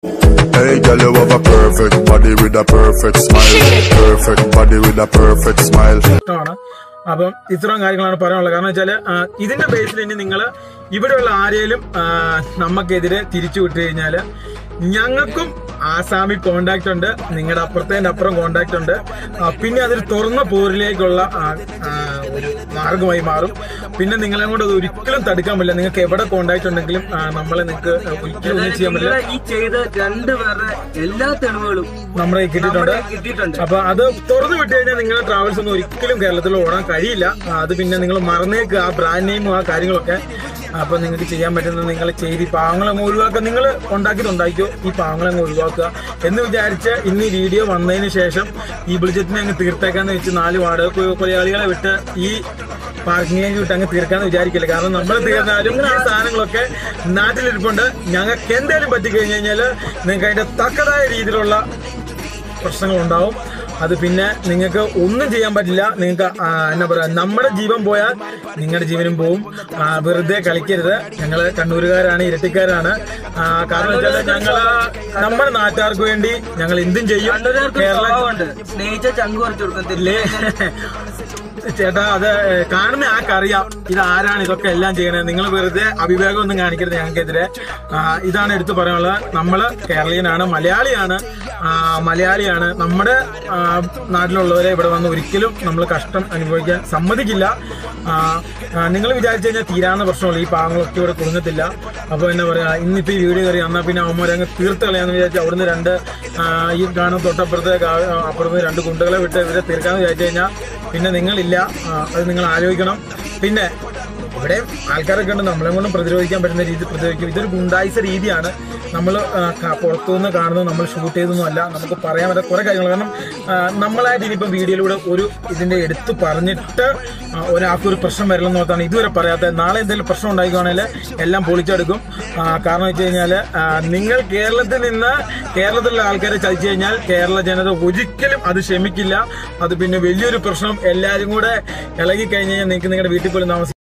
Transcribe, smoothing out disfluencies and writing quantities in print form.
Hey girl, you have a perfect body with a perfect smile. Perfect body with a perfect smile. അപ്പം ഇത്രയും കാര്യങ്ങളാണ് പറയാനുള്ളത്. കാരണം വെച്ചാൽ ഇതിന്റെ ബേസിൽ ഇനി നിങ്ങൾ ഇവിടെയുള്ള ആരെയും നമുക്കെതിരെ തിരിച്ചു വിട്ടു കഴിഞ്ഞാൽ ഞങ്ങൾക്കും ആസാമി കോണ്ടാക്ട് ഉണ്ട്, നിങ്ങളുടെ അപ്പുറം കോണ്ടാക്ട് ഉണ്ട്. പിന്നെ അതൊരു തുറന്ന പോരിലേക്കുള്ള ഒരു മാർഗമായി മാറും. പിന്നെ നിങ്ങളെ കൊണ്ട് അത് ഒരിക്കലും തടുക്കാൻ പറ്റില്ല. നിങ്ങൾക്ക് എവിടെ കോണ്ടാക്ട് ഉണ്ടെങ്കിലും നമ്മളെ നിങ്ങൾക്ക് ഒരിക്കലും ഒന്നും ചെയ്യാൻ പറ്റില്ല. ഈ ചെയ്ത രണ്ടുപേരുടെ എല്ലാ തെളിവുകളും നമ്മളെ കിട്ടിയിട്ടുണ്ട്. അപ്പൊ അത് തുറന്നു വിട്ടു കഴിഞ്ഞാൽ നിങ്ങളുടെ ട്രാവൽസ് ഒന്നും ഒരിക്കലും കേരളത്തിൽ ഓടാൻ കഴിയില്ല. അത് പിന്നെ നിങ്ങൾ മറന്നേക്ക് ആ ബ്രാൻഡ് നെയിമും ആ കാര്യങ്ങളൊക്കെ. അപ്പൊ നിങ്ങൾക്ക് ചെയ്യാൻ പറ്റുന്നത് നിങ്ങൾ ചെയ്ത് ഈ പാവങ്ങളങ്ങ് ഒഴിവാക്കുക. നിങ്ങൾ ഉണ്ടാക്കിയോ ഈ പാവങ്ങളങ്ങ് ഒഴിവാക്കുക എന്ന് വിചാരിച്ച് ഇന്ന് ഈ വീഡിയോ വന്നതിന് ശേഷം ഈ ബുൾജറ്റിനെ അങ്ങ് തീർത്തേക്കാന്ന് വെച്ച് 4 വാടക കൊലയാളികളെ വിട്ട് ഈ പാർക്കിങ്ങിലേക്ക് വിട്ട് അങ്ങ് തീർക്കാന്ന് വിചാരിക്കില്ല. കാരണം നമ്മൾ തീർന്നാലും ഈ സാധനങ്ങളൊക്കെ നാട്ടിലിരിപ്പുണ്ട്. ഞങ്ങൾക്ക് എന്തെങ്കിലും പറ്റിക്കഴിഞ്ഞു കഴിഞ്ഞാൽ നിങ്ങൾക്ക് അതിന്റെ തക്കതായ രീതിയിലുള്ള പ്രശ്നങ്ങളുണ്ടാവും. അത് പിന്നെ നിങ്ങൾക്ക് ഒന്നും ചെയ്യാൻ പറ്റില്ല. നിങ്ങൾക്ക് എന്നാ പറയാ, നമ്മുടെ ജീവൻ പോയാൽ നിങ്ങളുടെ ജീവനും പോവും. വെറുതെ കളിക്കരുത്. ഞങ്ങള് കണ്ണൂരുകാരാണ്, ഇരട്ടിക്കാരാണ്. കാരണം വെച്ചാൽ ഞങ്ങള് നമ്മുടെ നാട്ടുകാർക്ക് വേണ്ടി ഞങ്ങൾ എന്തും ചെയ്യും. സ്നേഹിച്ച ചങ്ക് കുറച്ച് കൊടുക്കത്തില്ലേ ചേട്ടാ? അത് കാണുന്ന ആർക്കറിയാം ഇത് ആരാണ് ഇതൊക്കെ എല്ലാം ചെയ്യണത്. നിങ്ങൾ വെറുതെ അവിവേകം ഒന്നും കാണിക്കരുത് ഞങ്ങൾക്കെതിരെ. ഇതാണ് എടുത്തു പറയാനുള്ളത്. നമ്മള് കേരളീയനാണ്, മലയാളിയാണ്. നമ്മുടെ നാട്ടിലുള്ളവരെ ഇവിടെ വന്ന് ഒരിക്കലും നമ്മൾ കഷ്ടം അനുഭവിക്കാൻ സമ്മതിക്കില്ല. നിങ്ങൾ വിചാരിച്ചു കഴിഞ്ഞാൽ തീരാവുന്ന പ്രശ്നമുള്ളൂ. ഈ പാവങ്ങളൊക്കെ ഇവിടെ കുടുങ്ങത്തില്ല. അപ്പൊ എന്താ പറയാ, ഇന്നിപ്പോ ഈ വീഡിയോ കയറി എന്നാൽ പിന്നെ അവന്മാരെ അങ്ങ് തീർത്ത് കളയാന്ന് വിചാരിച്ചു അവിടുന്ന് ഈ കാണുന്ന തൊട്ടപ്പുറത്ത് 2 കുണ്ടുകളെ വിട്ട് ഇവരെ തീർക്കാന്ന് വിചാരിച്ചു കഴിഞ്ഞാൽ പിന്നെ നിങ്ങളില്ല. അത് നിങ്ങൾ ആലോചിക്കണം. പിന്നെ ഇവിടെ ആൾക്കാരൊക്കെ ഉണ്ട്, നമ്മളെ കൊണ്ടും പ്രതിരോധിക്കാൻ പറ്റുന്ന രീതി പ്രതിരോധിക്കും. ഇതൊരു ഗുണ്ടായിസ രീതിയാണ്. നമ്മൾ പുറത്തുനിന്ന് കാണുന്നത് നമ്മൾ ഷൂട്ട് ചെയ്തൊന്നും അല്ല. നമുക്ക് പറയാൻ പറ്റുന്ന കുറെ കാര്യങ്ങൾ. കാരണം നമ്മളായിട്ട് ഇനിയിപ്പം വീഡിയോയിലൂടെ ഇതിന്റെ എടുത്ത് പറഞ്ഞിട്ട് ഒരാൾക്കൊരു പ്രശ്നം വരില്ലെന്ന് ഓർത്താണ് ഇതുവരെ പറയാത്തത്. നാളെ എന്തെങ്കിലും പ്രശ്നം ഉണ്ടായിക്കുകയാണെങ്കിൽ എല്ലാം പൊളിച്ചെടുക്കും. കാരണം വെച്ച് കഴിഞ്ഞാൽ നിങ്ങൾ കേരളത്തിലുള്ള ആൾക്കാരെ ചതിച്ചു കഴിഞ്ഞാൽ കേരള ജനത ഒരിക്കലും അത് ക്ഷമിക്കില്ല. അത് പിന്നെ വലിയൊരു പ്രശ്നം. എല്ലാവരും കൂടെ ഇളകി കഴിഞ്ഞ് കഴിഞ്ഞാൽ നിങ്ങൾക്ക് നിങ്ങളുടെ വീട്ടിൽ പോലും താമസിക്കും.